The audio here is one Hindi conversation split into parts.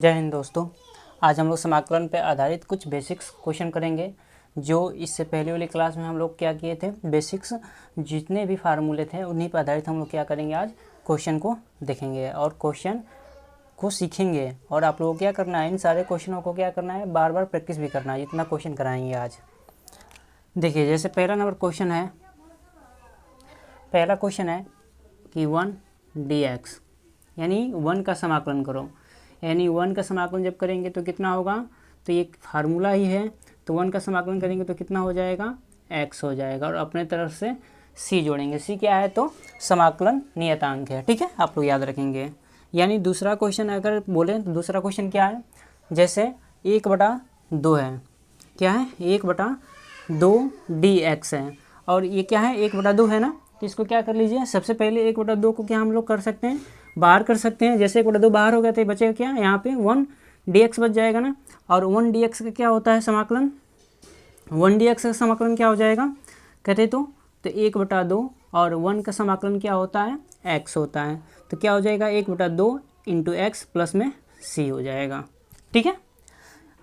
जय हिंद दोस्तों। आज हम लोग समाकलन पर आधारित कुछ बेसिक्स क्वेश्चन करेंगे। जो इससे पहले वाली क्लास में हम लोग क्या किए थे, बेसिक्स जितने भी फार्मूले थे उन्हीं पर आधारित हम लोग क्या करेंगे, आज क्वेश्चन को देखेंगे और क्वेश्चन को सीखेंगे। और आप लोगों को क्या करना है, इन सारे क्वेश्चनों को क्या करना है, बार बार प्रैक्टिस भी करना है। जितना क्वेश्चन कराएंगे आज, देखिए जैसे पहला नंबर क्वेश्चन है, पहला क्वेश्चन है कि 1 dx यानी 1 का समाकलन करो। यानी 1 का समाकलन जब करेंगे तो कितना होगा, तो ये फार्मूला ही है, तो 1 का समाकलन करेंगे तो कितना हो जाएगा, x हो जाएगा। और अपने तरफ से c जोड़ेंगे। c क्या है, तो समाकलन नियतांक है। ठीक है, आप लोग याद रखेंगे। यानी दूसरा क्वेश्चन अगर बोलें तो दूसरा क्वेश्चन क्या है, जैसे 1/2 है, क्या है 1/2 dx है। और ये क्या है 1/2 है ना, तो इसको क्या कर लीजिए, सबसे पहले 1/2 को क्या हम लोग कर सकते हैं, बाहर कर सकते हैं। जैसे 1/2 बाहर हो गया तो बचेगा क्या, यहाँ पे 1 dx बच जाएगा ना। और 1 dx का क्या होता है समाकलन, 1 dx का समाकलन क्या हो जाएगा कहते तो 1/2 और 1 का समाकलन क्या होता है, x होता है। तो क्या हो जाएगा 1/2 इंटू एक्स प्लस में c हो जाएगा। ठीक है,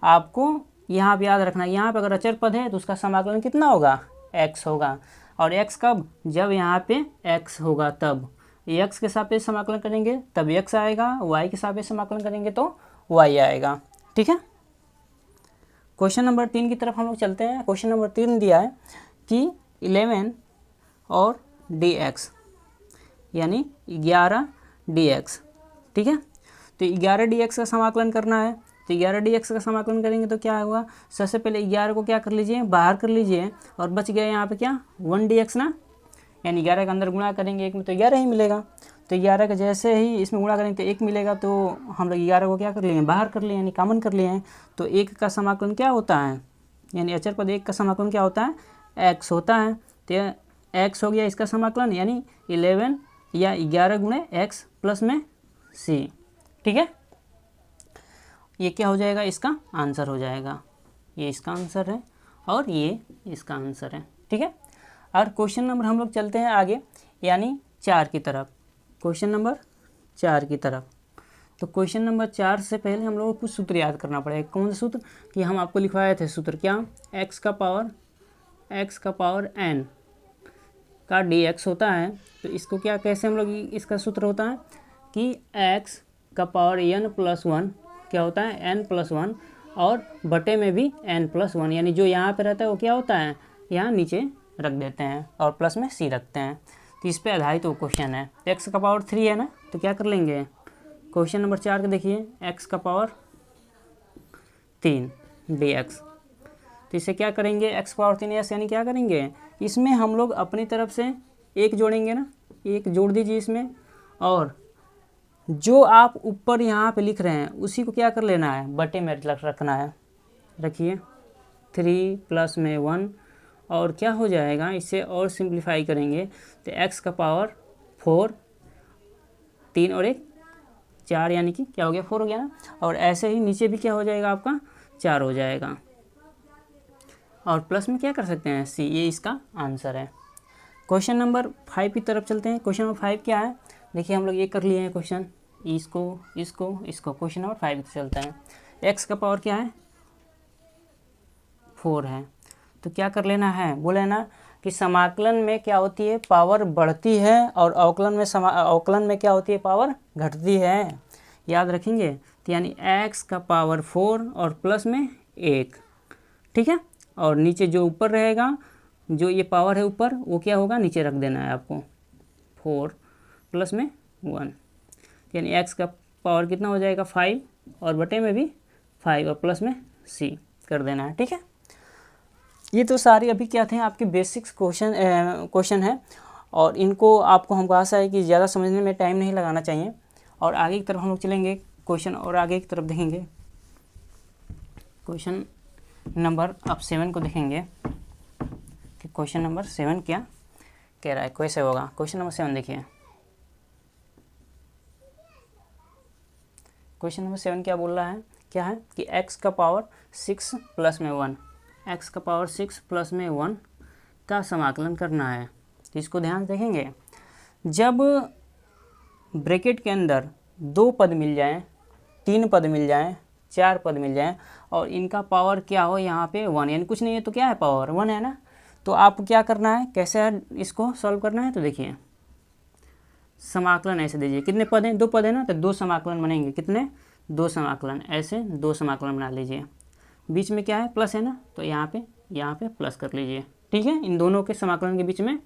आपको यहाँ पे याद रखना, यहाँ पे अगर अचर पद है तो उसका समाकलन कितना होगा, x होगा। और x कब, जब यहाँ पे x होगा तब। x के सापेक्ष समाकलन करेंगे तब x आएगा, y के सापेक्ष समाकलन करेंगे तो y आएगा। ठीक है, क्वेश्चन नंबर 3 की तरफ हम लोग चलते हैं। क्वेश्चन नंबर 3 दिया है कि 11 और dx यानी 11 dx। ठीक है, तो 11 dx का समाकलन करना है। तो 11 dx का समाकलन करेंगे तो क्या होगा, सबसे पहले 11 को क्या कर लीजिए, बाहर कर लीजिए। और बच गया यहाँ पे क्या 1 dx ना, यानी 11 के अंदर गुणा करेंगे एक में तो 11 ही मिलेगा। तो 11 का जैसे ही इसमें गुणा करेंगे तो 1 मिलेगा। तो हम लोग 11 को क्या कर लिए, बाहर कर लिए, यानी कॉमन कर लिए हैं। तो 1 का समाकलन क्या होता है, यानी अचर पद 1 का समाकलन क्या होता है, x होता है। तो x हो गया इसका समाकलन, यानी 11 या 11 गुणे x प्लस में c। ठीक है, ये क्या हो जाएगा, इसका आंसर हो जाएगा। ये इसका आंसर है और ये इसका आंसर है। ठीक है, और क्वेश्चन नंबर हम लोग चलते हैं आगे, यानी 4 की तरफ। क्वेश्चन नंबर 4 की तरफ, तो क्वेश्चन नंबर 4 से पहले हम लोगों को कुछ सूत्र याद करना पड़ेगा। कौन सा सूत्र, कि हम आपको लिखवाए थे सूत्र, क्या, x का पावर n का dx होता है। तो इसको क्या, कैसे हम लोग, इसका सूत्र होता है कि x का पावर n प्लस 1 क्या होता है, n+1, और बटे में भी n+1, यानी जो यहाँ पे रहता है वो क्या होता है, यहाँ नीचे रख देते हैं और प्लस में c रखते हैं। तो इस पे आधारित वो क्वेश्चन है। तो x का पावर 3 है ना, तो क्या कर लेंगे, क्वेश्चन नंबर 4 का देखिए, x का पावर 3 dx। तो इसे क्या करेंगे, x पावर 3 यानी क्या करेंगे, इसमें हम लोग अपनी तरफ से 1 जोड़ेंगे ना, 1 जोड़ दीजिए इसमें। और जो आप ऊपर यहाँ पे लिख रहे हैं उसी को क्या कर लेना है, बटे में रखना है। रखिए 3 प्लस में 1, और क्या हो जाएगा, इससे और सिंप्लीफाई करेंगे तो x का पावर 4, 3 और 1 4, यानी कि क्या हो गया 4 हो गया ना। और ऐसे ही नीचे भी क्या हो जाएगा, आपका 4 हो जाएगा। और प्लस में क्या कर सकते हैं, c, ये इसका आंसर है। क्वेश्चन नंबर 5 की तरफ चलते हैं। क्वेश्चन नंबर 5 क्या है, देखिए हम लोग ये कर लिए हैं क्वेश्चन, इसको क्वेश्चन नंबर 5 से चलता है। x का पावर क्या है, 4 है। तो क्या कर लेना है, बोले ना कि समाकलन में क्या होती है, पावर बढ़ती है, और अवकलन में क्या होती है, पावर घटती है। याद रखेंगे। तो यानी x का पावर 4 और प्लस में 1। ठीक है, और नीचे जो ऊपर रहेगा, जो ये पावर है ऊपर, वो क्या होगा, नीचे रख देना है आपको, 4 प्लस में 1, यानी x का पावर कितना हो जाएगा 5, और बटे में भी 5 और प्लस में c कर देना है। ठीक है, ये तो सारी अभी क्या थे, आपके बेसिक्स क्वेश्चन है। और इनको आपको हमको आशा है कि ज़्यादा समझने में टाइम नहीं लगाना चाहिए। और आगे की तरफ हम लोग चलेंगे क्वेश्चन, और आगे की तरफ देखेंगे क्वेश्चन नंबर, अब 7 को देखेंगे कि क्वेश्चन नंबर 7 क्या कह रहा है, कैसे होगा। क्वेश्चन नंबर 7 देखिए, क्वेश्चन नंबर 7 क्या बोल रहा है, क्या है कि x का पावर 6 प्लस में 1, x का पावर 6 प्लस में 1 का समाकलन करना है। तो इसको ध्यान से देखेंगे, जब ब्रैकेट के अंदर 2 पद मिल जाएं 3 पद मिल जाएँ, 4 पद मिल जाएँ और इनका पावर क्या हो यहाँ पे 1, यानी कुछ नहीं है तो क्या है पावर 1 है ना। तो आपको क्या करना है, कैसे इसको सॉल्व करना है, तो देखिए समाकलन ऐसे दीजिए, कितने पद हैं, 2 पद है ना, तो 2 समाकलन बनेंगे, कितने 2 समाकलन, ऐसे 2 समाकलन बना लीजिए। बीच में क्या है प्लस है ना, तो यहाँ पे प्लस कर लीजिए, ठीक है। इन दोनों के समाकलन के बीच में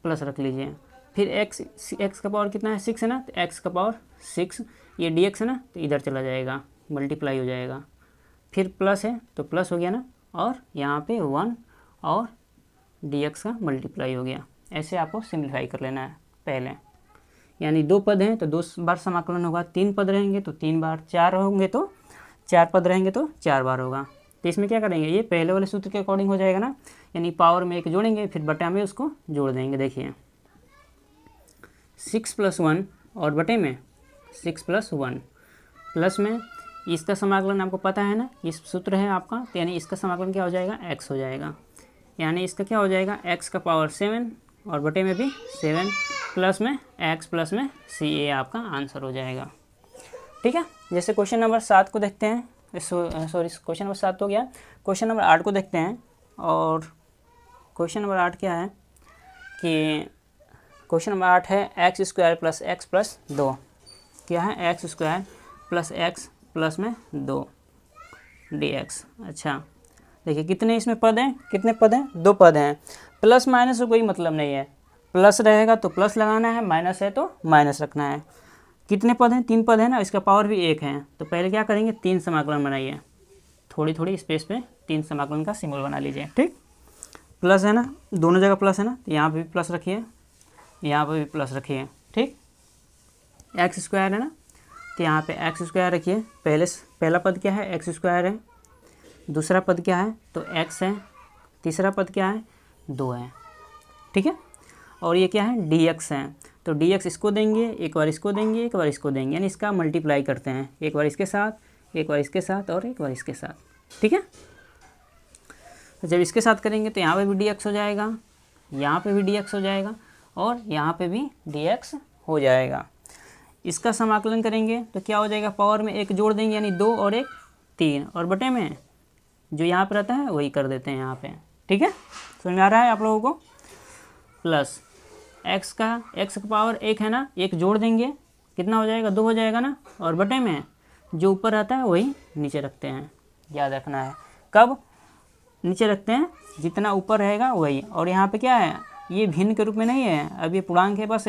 प्लस रख लीजिए। फिर एक्स का पावर कितना है 6 है ना, तो एक्स का पावर 6, ये डी एक्स है ना, तो इधर चला जाएगा, मल्टीप्लाई हो जाएगा। फिर प्लस है तो प्लस हो गया ना, और यहाँ पे 1 और डी एक्स का मल्टीप्लाई हो गया। ऐसे आपको सिंप्लीफाई कर लेना है पहले, यानी 2 पद हैं तो 2 बार समाकलन होगा, 3 पद रहेंगे तो 3 बार, 4 होंगे तो 4 पद रहेंगे तो 4 बार होगा। तो इसमें क्या करेंगे, ये पहले वाले सूत्र के अकॉर्डिंग हो जाएगा ना, यानी पावर में 1 जोड़ेंगे, फिर बटा में उसको जोड़ देंगे। देखिए 6 + 1 और बटे में 6 + 1, प्लस में इसका समाकलन आपको पता है ना, इस सूत्र है आपका, तो यानी इसका समाकलन क्या हो जाएगा, x हो जाएगा, यानी इसका क्या हो जाएगा x का पावर 7 और बटे में भी 7, प्लस में x प्लस में c, ये आपका आंसर हो जाएगा, ठीक है। जैसे क्वेश्चन नंबर 7 को देखते हैं, सॉरी क्वेश्चन नंबर 7 हो गया, क्वेश्चन नंबर 8 को देखते हैं। और क्वेश्चन नंबर 8 क्या है कि क्वेश्चन नंबर 8 है x² + x + 2, क्या है x² + x + 2 dx। अच्छा देखिए कितने इसमें पद हैं, कितने पद हैं, 2 पद हैं। प्लस माइनस से कोई मतलब नहीं है, प्लस रहेगा तो प्लस लगाना है, माइनस है तो माइनस रखना है। कितने पद हैं, 3 पद है ना, इसका पावर भी 1 है। तो पहले क्या करेंगे, 3 समाकलन बनाइए, थोड़ी थोड़ी स्पेस पे 3 समाकलन का सिंबल बना लीजिए, ठीक। प्लस है ना, दोनों जगह प्लस है ना, तो यहाँ पे भी प्लस रखिए, यहाँ पे भी प्लस रखिए, ठीक। x² है ना, तो यहाँ पे x² रखिए, पहला पद क्या है, x² है, दूसरा पद क्या है तो x है, तीसरा पद क्या है 2 है, ठीक है। और ये क्या है dx है, तो dx इसको देंगे, एक बार इसको देंगे, एक बार इसको देंगे, यानी इसका मल्टीप्लाई करते हैं, एक बार इसके साथ, एक बार इसके साथ और एक बार इसके साथ, ठीक है। तो जब इसके साथ करेंगे तो यहाँ पे भी dx हो जाएगा, यहाँ पे भी dx हो जाएगा और यहाँ पे भी dx हो जाएगा। इसका समाकलन करेंगे तो क्या हो जाएगा, पावर में 1 जोड़ देंगे, यानी 2 और 1 3, और बटे में जो यहाँ पे रहता है वही कर देते हैं यहाँ पे, ठीक है। समझ में आ रहा है आप लोगों को। प्लस x का पावर 1 है ना, 1 जोड़ देंगे, कितना हो जाएगा 2 हो जाएगा ना, और बटे में जो ऊपर रहता है वही नीचे रखते हैं, याद रखना है। कब नीचे रखते हैं, जितना ऊपर रहेगा वही। और यहाँ पे क्या है, ये भिन्न के रूप में नहीं है, अब ये पूर्णांक है, बस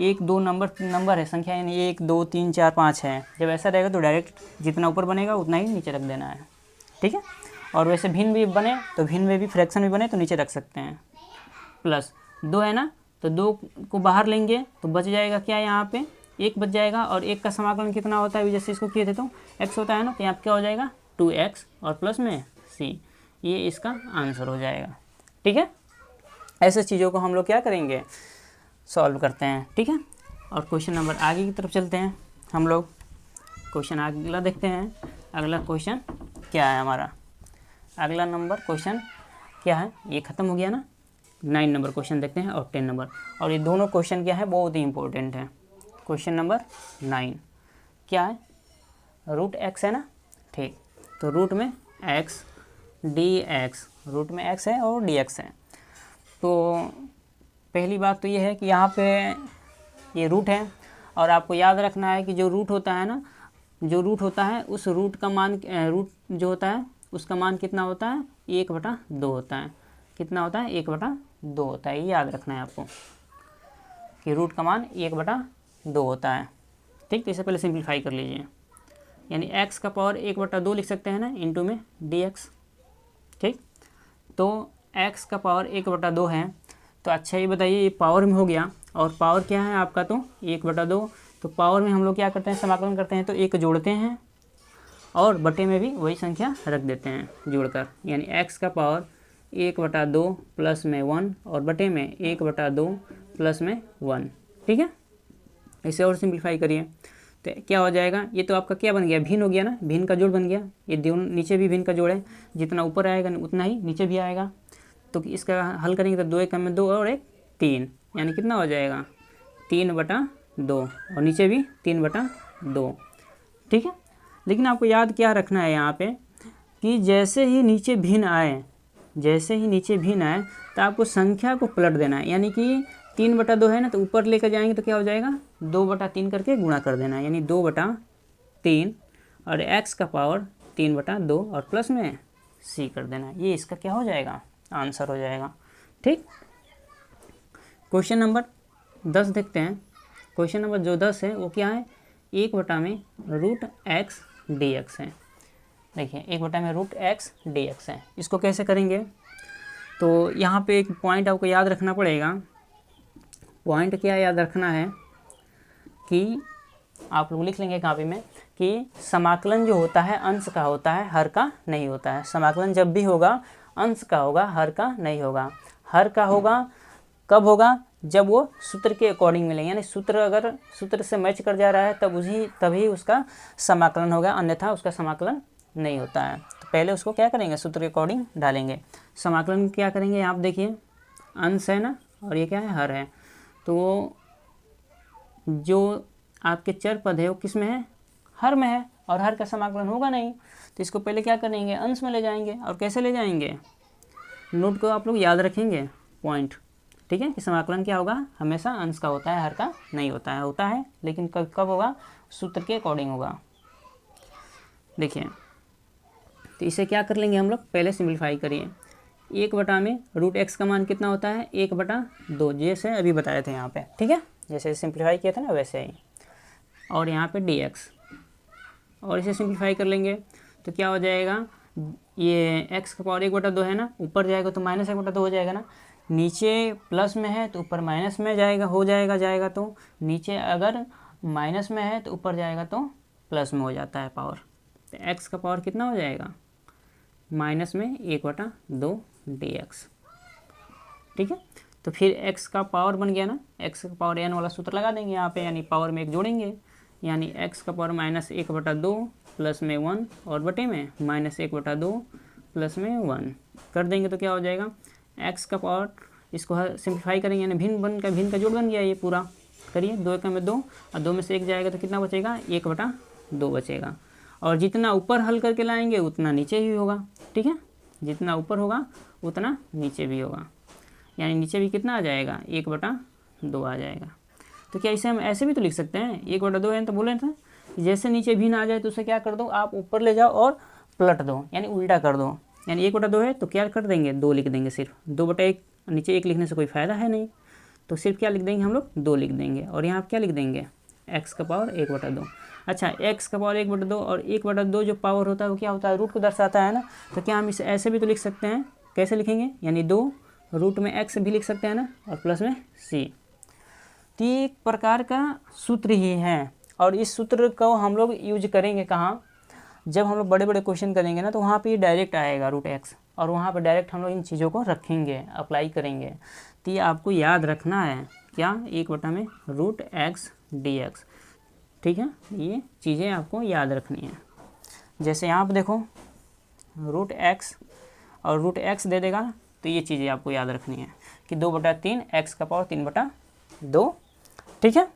1 2 नंबर है, संख्या, यानी 1 2 3 4 5 है। जब ऐसा रहेगा तो डायरेक्ट जितना ऊपर बनेगा उतना ही नीचे रख देना है, ठीक है। और वैसे भिन्न भी बने तो भिन्न में भी फ्रैक्शन भी बने तो नीचे रख सकते हैं। प्लस 2 है ना, तो 2 को बाहर लेंगे तो बच जाएगा क्या, यहाँ पे 1 बच जाएगा, और 1 का समाकलन कितना होता है, जैसे इसको किए थे तो x होता है ना, तो यहाँ पे क्या हो जाएगा 2x और प्लस में c, ये इसका आंसर हो जाएगा, ठीक है। ऐसे चीज़ों को हम लोग क्या करेंगे, सॉल्व करते हैं, ठीक है। और क्वेश्चन नंबर आगे की तरफ चलते हैं हम लोग, क्वेश्चन अगला देखते हैं। अगला क्वेश्चन क्या है हमारा, अगला नंबर क्वेश्चन क्या है, ये ख़त्म हो गया ना। 9 नंबर क्वेश्चन देखते हैं और 10 नंबर, और ये दोनों क्वेश्चन क्या है बहुत ही इंपॉर्टेंट है। क्वेश्चन नंबर 9 क्या है, √x है ना, ठीक। तो रूट में x dx, रूट में x है और dx है। तो पहली बात तो ये है कि यहाँ पे ये रूट है, और आपको याद रखना है कि जो रूट होता है ना, जो रूट होता है उस रूट का मान, रूट जो होता है उसका मान कितना होता है, 1/2 होता है। कितना होता है, 1/2 होता है, ये याद रखना है आपको कि रूट का मान 1/2 होता है, ठीक। तो इसे पहले सिंप्लीफाई कर लीजिए, यानी x का पावर 1/2 लिख सकते हैं ना, इंटू में dx, ठीक। तो x का पावर 1/2 है, तो अच्छा ये बताइए, ये पावर में हो गया, और पावर क्या है आपका तो 1/2, तो पावर में हम लोग क्या करते हैं, समाकलन करते हैं तो 1 जोड़ते हैं, और बटे में भी वही संख्या रख देते हैं जोड़कर, यानी x का पावर 1/2 प्लस में 1 और बटे में 1/2 प्लस में 1, ठीक है। इसे और सिंप्लीफाई करिए तो क्या हो जाएगा, ये तो आपका क्या बन गया, भिन्न हो गया ना, भिन्न का जोड़ बन गया। ये दोनों नीचे भी भिन्न का जोड़ है, जितना ऊपर आएगा उतना ही नीचे भी आएगा। तो इसका हल करेंगे तो 2 1 में 2 और 1 3, यानी कितना हो जाएगा 3/2, और नीचे भी 3/2, ठीक है। लेकिन आपको याद क्या रखना है यहाँ पे कि जैसे ही नीचे भिन्न आए, जैसे ही नीचे भिन्न आए तो आपको संख्या को पलट देना है। यानी कि 3/2 है ना, तो ऊपर लेकर जाएंगे तो क्या हो जाएगा 2/3 करके गुणा कर देना है, यानी 2/3 और x का पावर 3/2 और प्लस में c कर देना है। ये इसका क्या हो जाएगा, आंसर हो जाएगा। ठीक, क्वेश्चन नंबर 10 देखते हैं। क्वेश्चन नंबर जो 10 है वो क्या है, 1/√x dx है। देखिए 1/√x dx है। इसको कैसे करेंगे, तो यहाँ पे एक पॉइंट आपको याद रखना पड़ेगा। पॉइंट क्या याद रखना है कि आप लोग लिख लेंगे कॉपी में कि समाकलन जो होता है अंश का होता है, हर का नहीं होता है। समाकलन जब भी होगा अंश का होगा, हर का नहीं होगा। हर का होगा कब होगा, जब वो सूत्र के अकॉर्डिंग मिलेंगे, यानी सूत्र अगर सूत्र से मैच कर जा रहा है तभी उसका समाकलन होगा, अन्यथा उसका समाकलन नहीं होता है। तो पहले उसको क्या करेंगे, सूत्र के अकॉर्डिंग डालेंगे। समाकलन क्या करेंगे, आप देखिए अंश है ना, और ये क्या है, हर है। तो जो आपके चर पद है वो किस में है, हर में है, और हर का समाकलन होगा नहीं। तो इसको पहले क्या करेंगे, अंश में ले जाएंगे। और कैसे ले जाएंगे, नोट को आप लोग याद रखेंगे पॉइंट, ठीक है, कि समाकलन क्या होगा, हमेशा अंश का होता है, हर का नहीं होता है लेकिन कब होगा, सूत्र के अकॉर्डिंग होगा। देखिए तो इसे क्या कर लेंगे हम लोग, पहले सिंप्लीफाई करिए। 1/√x का मान कितना होता है, 1/2, जैसे अभी बताए थे यहाँ पे, ठीक है, जैसे सिंप्लीफाई किया था ना वैसे ही। और यहाँ पे dx, और इसे सिंप्लीफाई कर लेंगे तो क्या हो जाएगा, ये x का पावर 1/2 है ना, ऊपर जाएगा तो -1/2 हो जाएगा ना, नीचे प्लस में है तो ऊपर माइनस में जाएगा, जाएगा तो नीचे अगर माइनस में है तो ऊपर जाएगा तो प्लस में हो जाता है पावर। तो x का पावर कितना हो जाएगा, माइनस में 1/2 dx, ठीक है। तो फिर x का पावर बन गया ना, x का पावर n वाला सूत्र लगा देंगे यहाँ पे, यानी पावर में एक जोड़ेंगे, यानी x का पावर -1/2 प्लस में 1 और बटे में -1/2 प्लस में 1 कर देंगे तो क्या हो जाएगा, x का पावर, इसको सिंप्लीफाई करेंगे यानी भिन्न का जोड़ बन गया ये पूरा। करिए 2 1 में 2 और 2 में से 1 जाएगा तो कितना बचेगा, 1/2 बचेगा। और जितना ऊपर हल करके लाएंगे उतना नीचे ही होगा, ठीक है, जितना ऊपर होगा उतना नीचे भी होगा, यानी नीचे भी कितना आ जाएगा, 1/2 आ जाएगा। तो क्या इसे हम ऐसे भी तो लिख सकते हैं, 1/2 है तो बोले थे जैसे नीचे भिन्न आ जाए तो उसे क्या कर दो, आप ऊपर ले जाओ और पलट दो, यानी उल्टा कर दो। यानी 1/2 है तो क्या कर देंगे, 2 लिख देंगे सिर्फ, 2/1, नीचे 1 लिखने से कोई फ़ायदा है नहीं, तो सिर्फ क्या लिख देंगे हम लोग, 2 लिख देंगे। और यहाँ क्या लिख देंगे, x का पावर 1/2। अच्छा, x का पावर 1/2 और 1/2 जो पावर होता है वो क्या होता है, रूट को दर्शाता है ना। तो क्या हम इसे ऐसे भी तो लिख सकते हैं, कैसे लिखेंगे, यानी 2 रूट में x भी लिख सकते हैं ना, और प्लस में c। तो ये एक प्रकार का सूत्र ही है, और इस सूत्र को हम लोग यूज करेंगे कहाँ, जब हम लोग बड़े बड़े क्वेश्चन करेंगे ना, तो वहाँ पे ये डायरेक्ट आएगा √x, और वहाँ पे डायरेक्ट हम लोग इन चीज़ों को रखेंगे, अप्लाई करेंगे। तो ये आपको याद रखना है, क्या, 1/√x dx, ठीक है, ये चीज़ें आपको याद रखनी है। जैसे यहाँ पे देखो √x और √x दे देगा, तो ये चीज़ें आपको याद रखनी है कि 2/3 x का पावर 3/2, ठीक है।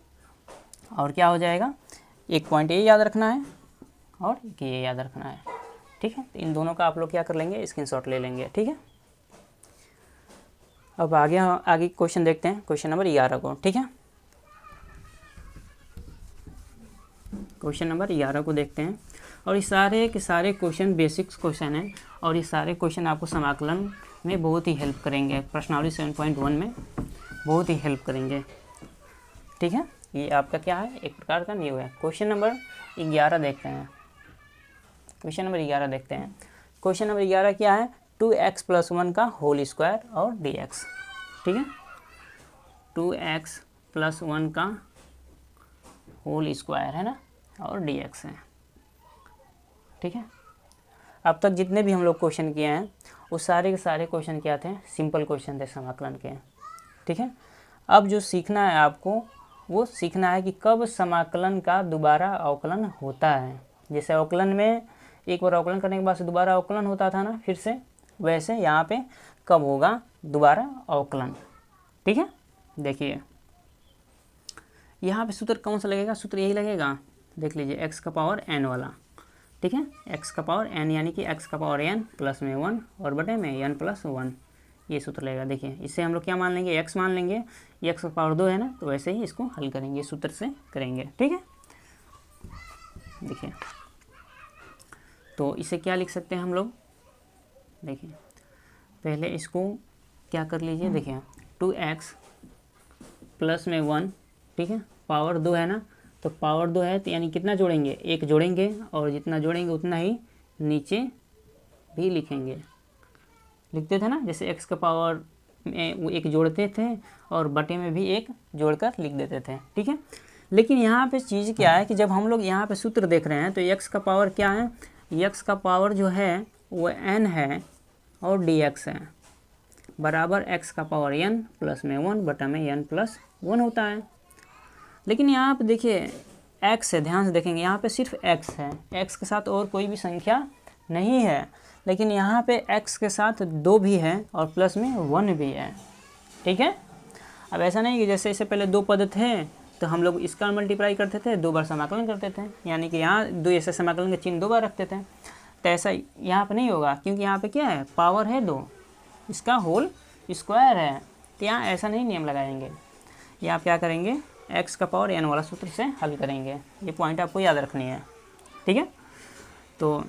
और क्या हो जाएगा, एक पॉइंट ये याद रखना है और ये याद रखना है, ठीक है। तो इन दोनों का आप लोग क्या कर लेंगे, स्क्रीनशॉट ले लेंगे, ठीक है। अब आगे क्वेश्चन देखते हैं, क्वेश्चन नंबर 11 को, ठीक है। क्वेश्चन नंबर 11 को देखते हैं, और ये सारे के सारे क्वेश्चन बेसिक्स क्वेश्चन हैं, और ये सारे क्वेश्चन आपको समाकलन में बहुत ही हेल्प करेंगे, प्रश्नावली 7.1 में बहुत ही हेल्प करेंगे, ठीक है। ये आपका क्या है, एक प्रकार का न्यू है। क्वेश्चन नंबर 11 देखते हैं, क्वेश्चन नंबर 11 देखते हैं। क्वेश्चन नंबर 11 क्या है, 2x + 1 का होल स्क्वायर और dx, ठीक है, 2x + 1 का होल स्क्वायर है ना, और dx है, ठीक है। अब तक जितने भी हम लोग क्वेश्चन किए हैं वो सारे के सारे क्वेश्चन क्या थे, सिंपल क्वेश्चन थे समाकलन के, ठीक है। अब जो सीखना है आपको, वो सीखना है कि कब समाकलन का दोबारा अवकलन होता है। जैसे अवकलन में एक बार अवकलन करने के बाद से दोबारा अवकलन होता था ना फिर से, वैसे यहाँ पे कब होगा दोबारा अवकलन, ठीक है। देखिए यहाँ पे सूत्र कौन सा लगेगा, सूत्र यही लगेगा, देख लीजिए x का पावर n वाला, ठीक है, x का पावर n यानी कि x का पावर n प्लस में 1 और बटे में n प्लस 1, ये सूत्र लगेगा। देखिए इससे हम लोग क्या मान लेंगे, x मान लेंगे, x का पावर 2 है ना, तो वैसे ही इसको हल करेंगे, सूत्र से करेंगे, ठीक है। देखिए तो इसे क्या लिख सकते हैं हम लोग, देखिए पहले इसको क्या कर लीजिए, देखिए 2x प्लस में 1, ठीक है, पावर 2 है ना, तो पावर 2 है तो यानी कितना जोड़ेंगे, एक जोड़ेंगे, और जितना जोड़ेंगे उतना ही नीचे भी लिखेंगे, लिखते थे ना, जैसे x का पावर में वो एक जोड़ते थे और बटे में भी एक जोड़कर लिख देते थे, ठीक है। लेकिन यहाँ पे चीज़ क्या है कि जब हम लोग यहाँ पे सूत्र देख रहे हैं तो x का पावर क्या है, x का पावर जो है वो n है और dx है, बराबर x का पावर n प्लस में 1 बटा में n प्लस 1 होता है। लेकिन यहाँ पे देखिए x है, ध्यान से देखेंगे यहाँ पे सिर्फ x है, x के साथ और कोई भी संख्या नहीं है, लेकिन यहाँ पे x के साथ 2 भी है और प्लस में 1 भी है, ठीक है। अब ऐसा नहीं कि जैसे इससे पहले 2 पद थे तो हम लोग इसका मल्टीप्लाई करते थे, 2 बार समाकलन करते थे, यानी कि यहाँ 2 ऐसे समाकलन का चिन्ह 2 बार रखते थे, तो ऐसा यहाँ पे नहीं होगा, क्योंकि यहाँ पे क्या है, पावर है 2, इसका होल स्क्वायर है, तो यहाँ ऐसा नहीं नियम लगाएंगे, ये आप क्या करेंगे, x का पावर n वाला सूत्र से हल करेंगे, ये पॉइंट आपको याद रखनी है, ठीक है। तो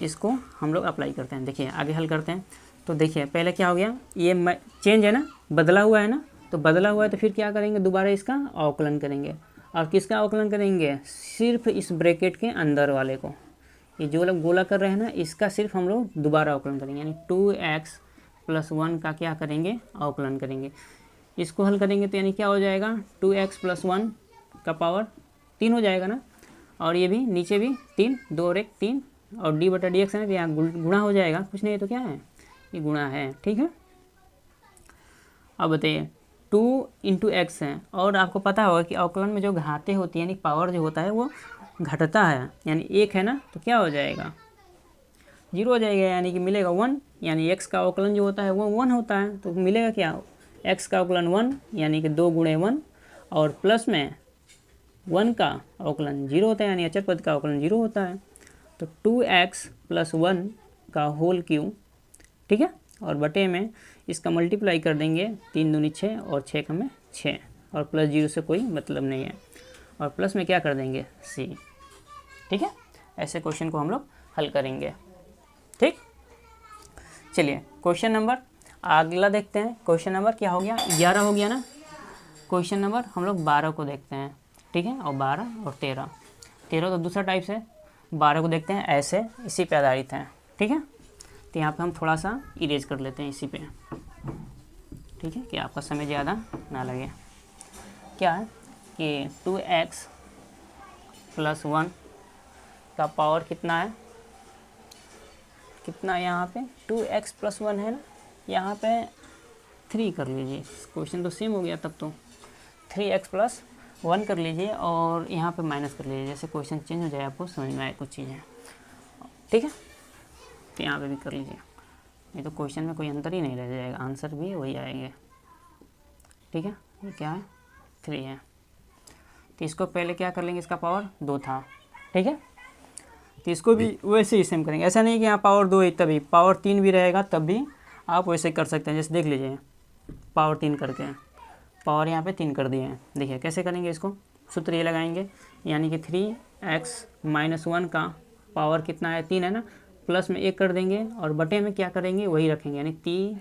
इसको हम लोग अप्लाई करते हैं, देखिए आगे हल करते हैं। तो देखिए पहले क्या हो गया, ये चेंज है ना, बदला हुआ है ना, तो बदला हुआ है तो फिर क्या करेंगे, दोबारा इसका अवकलन करेंगे, और किसका अवकलन करेंगे, सिर्फ इस ब्रैकेट के अंदर वाले को, ये जो लोग गोला कर रहे हैं ना, इसका सिर्फ हम लोग दोबारा अवकलन करेंगे, यानी 2x प्लस 1 का क्या करेंगे, अवकलन करेंगे। इसको हल करेंगे तो यानी क्या हो जाएगा, 2x प्लस 1 का पावर 3 हो जाएगा ना, और ये भी नीचे भी 3, 2 और 1 3, और d बटा dx है ना, तो यहाँ गुणा हो जाएगा, कुछ नहीं है तो क्या है, ये गुणा है, ठीक है। अब बताइए 2 इंटू एक्स है, और आपको पता होगा कि अवकलन में जो घाते होती है यानी पावर जो होता है वो घटता है, यानी 1 है ना, तो क्या हो जाएगा, 0 हो जाएगा, यानी कि मिलेगा 1, यानी x का अवकलन जो होता है वो 1 होता है, तो मिलेगा क्या, x का अवकलन 1 यानी कि 2 गुणे 1, और प्लस में 1 का अवकलन 0 होता है, यानी अचर पद का अवकलन 0 होता है, तो 2x प्लस 1 का होल क्यू, ठीक है, और बटे में इसका मल्टीप्लाई कर देंगे, 3 दूनी 6 और 6 का में 6, और प्लस 0 से कोई मतलब नहीं है, और प्लस में क्या कर देंगे c, ठीक है। ऐसे क्वेश्चन को हम लोग हल करेंगे, ठीक। चलिए क्वेश्चन नंबर अगला देखते हैं, क्वेश्चन नंबर क्या हो गया, 11 हो गया ना, क्वेश्चन नंबर हम लोग 12 को देखते हैं, ठीक है, और 12 और 13 तो दूसरा टाइप से, 12 को देखते हैं, ऐसे इसी पे आधारित है, ठीक है। तो यहाँ पे हम थोड़ा सा इरेज कर लेते हैं इसी पे, ठीक है, कि आपका समय ज़्यादा ना लगे। क्या है कि 2x प्लस 1 का पावर कितना है, कितना यहाँ पे 2x प्लस 1 है ना, यहाँ पे 3 कर लीजिए, क्वेश्चन तो सेम हो गया तब तो, 3x प्लस 1 कर लीजिए और यहाँ पे माइनस कर लीजिए, जैसे क्वेश्चन चेंज हो जाए आपको समझ में आए कुछ चीज़ें, ठीक है। तो यहाँ पे भी कर लीजिए, नहीं तो क्वेश्चन में कोई अंतर ही नहीं रह जाएगा, आंसर भी वही आएंगे, ठीक है। ये क्या है, 3 है, तो इसको पहले क्या कर लेंगे, इसका पावर 2 था, ठीक है, तो इसको भी वैसे ही सेम करेंगे, ऐसा नहीं कि यहाँ पावर 2 है तभी पावर 3 भी रहेगा तब भी आप वैसे कर सकते हैं, जैसे देख लीजिए पावर 3 करके, पावर यहाँ पे 3 कर दिए हैं, देखिए कैसे करेंगे, इसको सूत्र ये लगाएंगे, यानी कि 3x माइनस 1 का पावर कितना है, 3 है ना, प्लस में 1 कर देंगे, और बटे में क्या करेंगे वही रखेंगे, यानी 3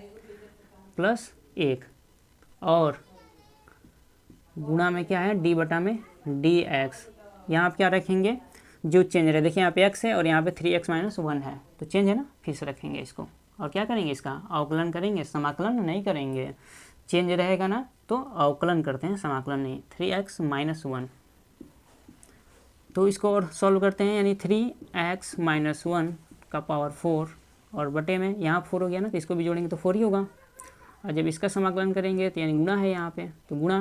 प्लस 1, और गुणा में क्या है d बटा में dx, यहाँ आप क्या रखेंगे, जो चेंज रहे, देखिए यहाँ पे x है और यहाँ पे 3x माइनस 1 है, तो चेंज है ना, फिर से रखेंगे इसको, और क्या करेंगे, इसका अवकलन करेंगे, समाकलन नहीं करेंगे, चेंज रहेगा ना तो अवकलन करते हैं, समाकलन नहीं, 3x माइनस 1, तो इसको और सॉल्व करते हैं, यानी 3x माइनस 1 का पावर 4, और बटे में यहाँ 4 हो गया ना, तो इसको भी जोड़ेंगे तो 4 ही होगा, और जब इसका समाकलन करेंगे तो यानी गुणा है यहाँ पे, तो गुणा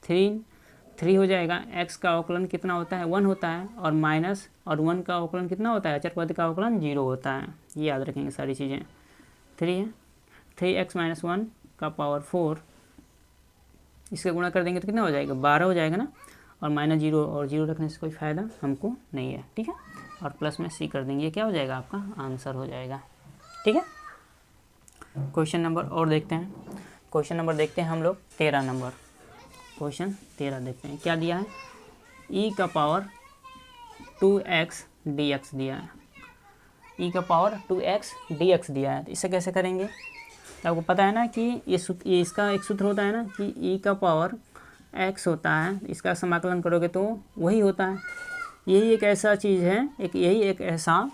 3 हो जाएगा, x का अवकलन कितना होता है 1 होता है, और माइनस और 1 का अवकलन कितना होता है, अचर पद का अवकलन 0 होता है, ये याद रखेंगे सारी चीज़ें। 3 है, 3x माइनस 1 का पावर 4, इसका गुणा कर देंगे तो कितना हो जाएगा 12 हो जाएगा ना, और माइनस जीरो और जीरो रखने से कोई फ़ायदा हमको नहीं है, ठीक है। और प्लस में सी कर देंगे, ये क्या हो जाएगा आपका आंसर हो जाएगा, ठीक है। क्वेश्चन नंबर और देखते हैं, क्वेश्चन नंबर देखते हैं हम लोग 13 नंबर, क्वेश्चन 13 देखते हैं क्या दिया है। ई का पावर 2x dx दिया है, ई का पावर 2x dx दिया है, तो इसे कैसे करेंगे। तो आपको पता है ना कि ये इसका एक सूत्र होता है ना कि ई का पावर x होता है, इसका समाकलन करोगे तो वही होता है। यही एक ऐसा चीज़ है, यही एक ऐसा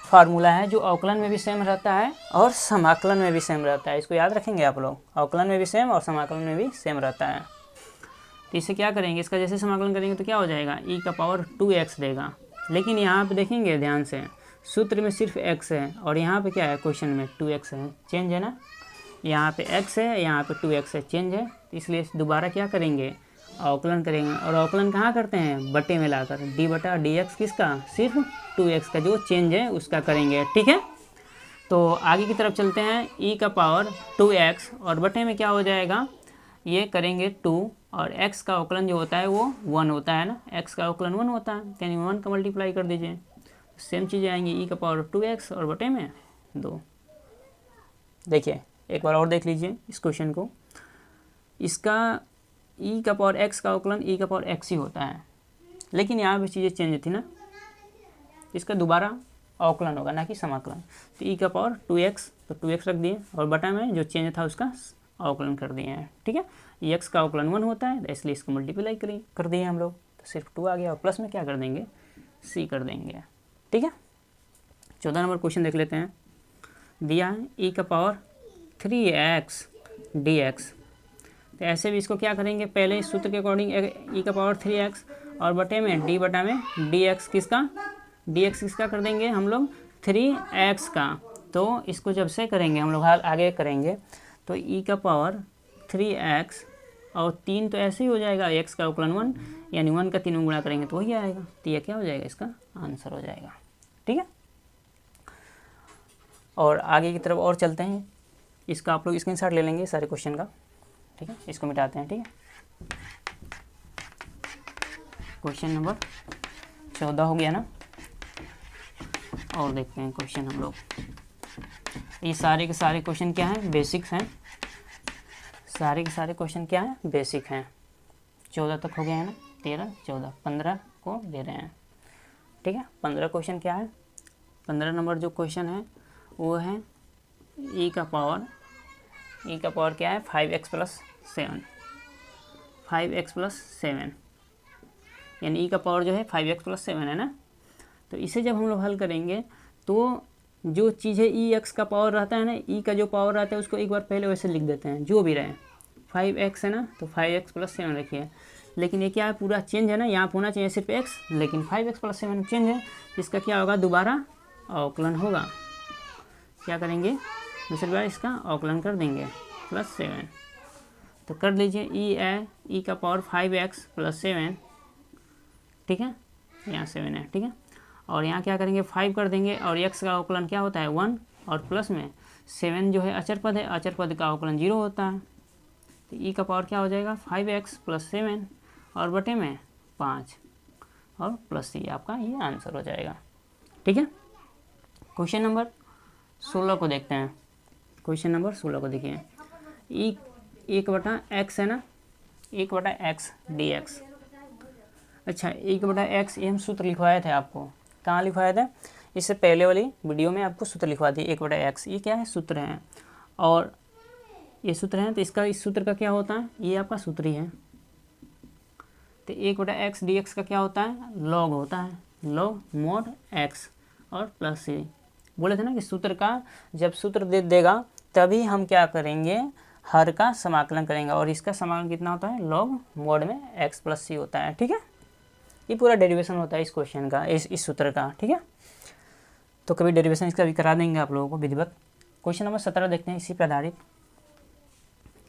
फार्मूला है जो अवकलन में भी सेम रहता है और समाकलन में भी सेम रहता है। इसको याद रखेंगे आप लोग, अवकलन में भी सेम और समाकलन में भी सेम रहता है। तो इसे क्या करेंगे, इसका जैसे समाकलन करेंगे तो क्या हो जाएगा, ई का पावर 2x देगा। लेकिन यहाँ पे देखेंगे ध्यान से, सूत्र में सिर्फ x है और यहाँ पे क्या है, क्वेश्चन में 2x है, चेंज है ना। यहाँ पे x है, यहाँ पे 2x है, चेंज है। इसलिए दोबारा क्या करेंगे, अवकलन करेंगे। और अवकलन कहाँ करते हैं, बटे में लाकर, डी बटा डी एक्स किसका, सिर्फ 2x का जो चेंज है उसका करेंगे, ठीक है। तो आगे की तरफ चलते हैं, ई का पावर 2x और बटे में क्या हो जाएगा, ये करेंगे 2 और x का अवकलन जो होता है वो 1 होता है ना, x का अवकलन 1 होता है, यानी 1 का मल्टीप्लाई कर दीजिए, सेम चीज़ें आएंगी, ई का पावर 2x और बटे में 2। देखिए एक बार और देख लीजिए इस क्वेश्चन को, इसका ई का पावर x का अवकलन ई का पावर x ही होता है, लेकिन यहाँ पे चीज़ें चेंज थी ना, इसका दोबारा अवकलन होगा ना कि समाकलन। तो ई का पावर 2x, तो 2x रख दिए और बटा में जो चेंज था उसका अवकलन कर दिए हैं, ठीक है। x का अवकलन 1 होता है, इसलिए इसको मल्टीप्लाई कर दिए हम लोग, तो सिर्फ 2 आ गया और प्लस में क्या कर देंगे, c कर देंगे, ठीक है। 14 नंबर क्वेश्चन देख लेते हैं, दिया है ई का पावर 3x dx। तो ऐसे भी इसको क्या करेंगे, पहले इस सूत्र के अकॉर्डिंग ई का पावर 3x और बटे में d बटा में dx किसका कर देंगे हम लोग, 3x का। तो इसको जब से करेंगे हम लोग आगे करेंगे, तो ई का पावर 3x और 3 तो ऐसे ही हो जाएगा, x का अवकलन 1, यानी 1 का 3 में गुणा करेंगे तो वही आएगा, तो यह क्या हो जाएगा, इसका आंसर हो जाएगा, ठीक है। और आगे की तरफ और चलते हैं, इसका आप लोग स्क्रीनशॉट ले लेंगे सारे क्वेश्चन का, ठीक है। इसको मिटाते हैं, ठीक है। क्वेश्चन नंबर 14 हो गया ना, और देखते हैं क्वेश्चन हम लोग। ये सारे के सारे क्वेश्चन क्या हैं, बेसिक्स हैं, सारे के सारे क्वेश्चन क्या हैं, बेसिक हैं। 14 तक हो गए हैं ना, 13 14 15 को ले रहे हैं, ठीक है। 15 क्वेश्चन क्या है, 15 नंबर जो क्वेश्चन है वो है ई का पावर क्या है, 5x + 7, 5x + 7, यानी ई का पावर जो है 5x + 7 है ना। तो इसे जब हम लोग हल करेंगे तो जो चीज़ है ई एक्स का पावर रहता है ना, ई का जो पावर रहता है उसको एक बार पहले वैसे लिख देते हैं, जो भी रहे, 5x है ना, तो 5x + 7 रखिए। लेकिन ये क्या है, पूरा चेंज है ना, यहाँ होना चाहिए सिर्फ x, लेकिन 5x + 7 चेंज है, इसका क्या होगा, दोबारा अवकलन होगा। क्या करेंगे, दूसरी बार इसका अवकलन कर देंगे, +7। तो कर लीजिए, ई का पावर 5x + 7, ठीक है, यहाँ 7 है, ठीक है। और यहाँ क्या करेंगे, 5 कर देंगे और x का अवकलन क्या होता है, 1, और प्लस में 7 जो है अचर पद है, अचर पद का अवकलन 0 होता है। तो ई का पावर क्या हो जाएगा, 5x + 7 और बटे में 5 और प्लस c, आपका ये आंसर हो जाएगा, ठीक है। क्वेश्चन नंबर 16 को देखते हैं, क्वेश्चन नंबर 16 को देखिए, ई 1/x है ना, 1/x dx। अच्छा, 1/x ये हम सूत्र लिखवाए थे आपको, कहाँ लिखवाए थे, इससे पहले वाली वीडियो में आपको सूत्र लिखवा दिए, 1/x, ये क्या है, सूत्र है, और ये सूत्र है, तो इसका इस सूत्र का क्या होता है, ये आपका सूत्र ही है। तो 1/x dx का क्या होता है, लॉग होता है, लॉग mod x और प्लस c। बोले थे ना कि सूत्र का जब सूत्र दे देगा तभी हम क्या करेंगे, हर का समाकलन करेंगे, और इसका समाकलन कितना होता है, लॉग mod में x + c होता है, ठीक है। ये पूरा डेरिवेशन होता है इस क्वेश्चन का, इस सूत्र का, ठीक है। तो कभी डेरिवेशन इसका भी करा देंगे आप लोगों को विधिवत। क्वेश्चन नंबर 17 देखते हैं, इसी पर आधारित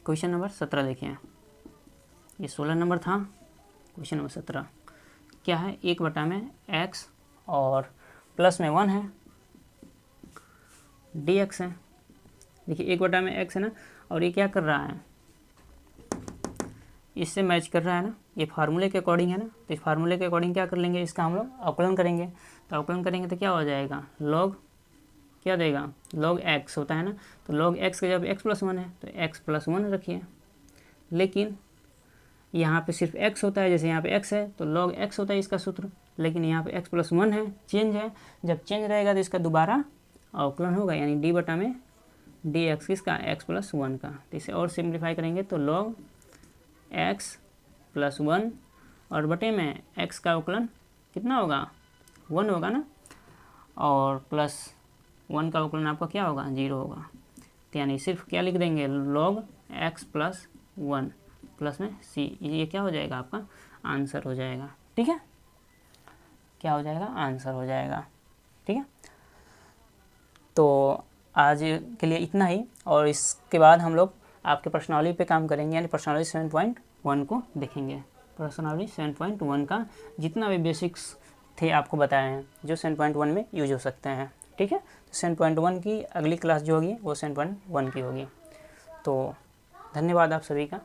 क्वेश्चन नंबर 17 देखिए, ये 16 नंबर था, क्वेश्चन नंबर 17 क्या है, 1/x और प्लस में 1 है, dx है। देखिए 1/x है ना, और ये क्या कर रहा है, इससे मैच कर रहा है ना, ये फार्मूले के अकॉर्डिंग है ना, तो इस फार्मूले के अकॉर्डिंग क्या कर लेंगे, इसका हम लोग अवकलन करेंगे। तो अवकलन करेंगे तो क्या हो जाएगा, लॉग क्या देगा, लॉग एक्स होता है ना, तो लॉग एक्स का जब एक्स प्लस वन है तो एक्स प्लस वन रखिए। लेकिन यहाँ पे सिर्फ x होता है, जैसे यहाँ पे x है तो log x होता है इसका सूत्र, लेकिन यहाँ पे x प्लस वन है, चेंज है। जब चेंज रहेगा तो इसका दोबारा अवकलन होगा, यानी d बटा में dx किसका, x प्लस वन का। तो इसे और सिंप्लीफाई करेंगे तो log x प्लस वन और बटे में x का अवकलन कितना होगा, वन होगा ना, और प्लस वन का अवकलन आपका क्या होगा, जीरो होगा। तो यानी सिर्फ क्या लिख देंगे, log x plus one plus में c, ये क्या हो जाएगा, आपका आंसर हो जाएगा। ठीक है, क्या हो जाएगा, आंसर हो जाएगा। ठीक है, तो आज के लिए इतना ही, और इसके बाद हम लोग आपके प्रश्नावली पे काम करेंगे, यानी प्रश्नावली 7.1 को देखेंगे। प्रश्नावली 7.1 का जितना भी बेसिक्स थे आपको बताए हैं, जो 7.1 में यूज हो सकते हैं। ठीक है, तो 7.1 की अगली क्लास जो होगी वो 7.1 की होगी। तो धन्यवाद आप सभी का।